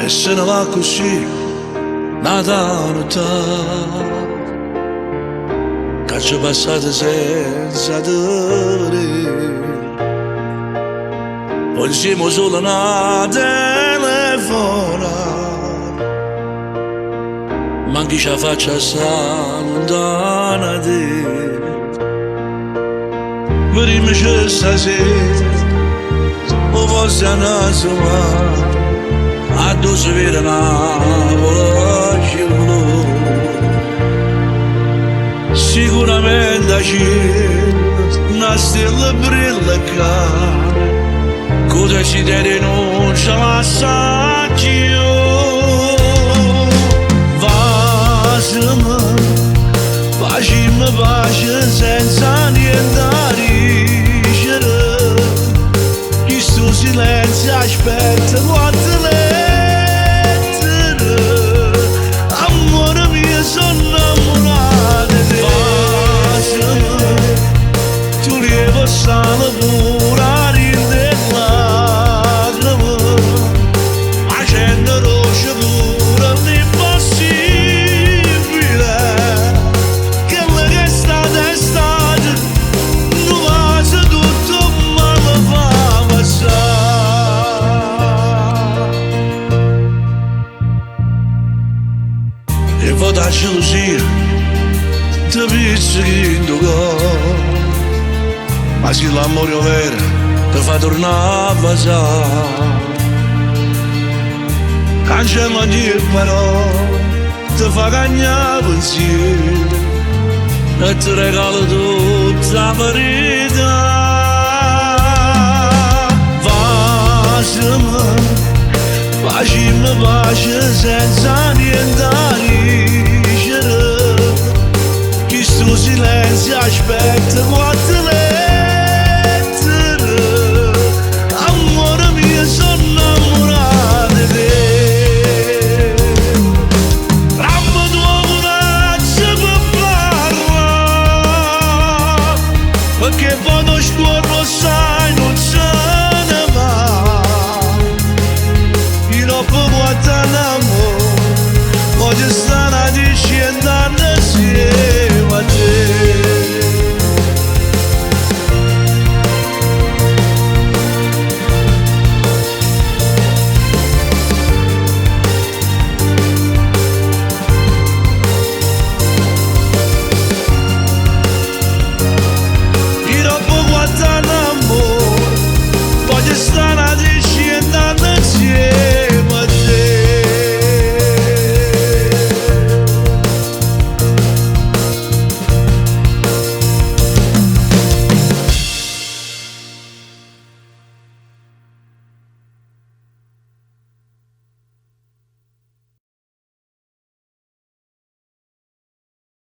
se ne va così, nata notte, che ci passate senza dire. Poi siamo solo una telefona, ma chi ci faccia sta lontana da te. Vediamoci stasera, o forse a naso a dove si vede Napoli blu. Sicuramente c'è una stella brilla che desiderio non ce la sa più. Vasame, facciamo pace senza niente a dicere. Questo silenzio aspetta quante lettere. Amore mio, sono innamorato di te. Vasame, tu lieva sale pure a ridere. Da gelosia ti pizzichino cuore, ma se l'amore è vero ti fa tornare a vasare. Cancella ogni parola, ti fa cagnare pensiero e ti regala tutta la verità. Vasame, facciamo pace senza niente a dicere. Questo silenzio aspetta quante le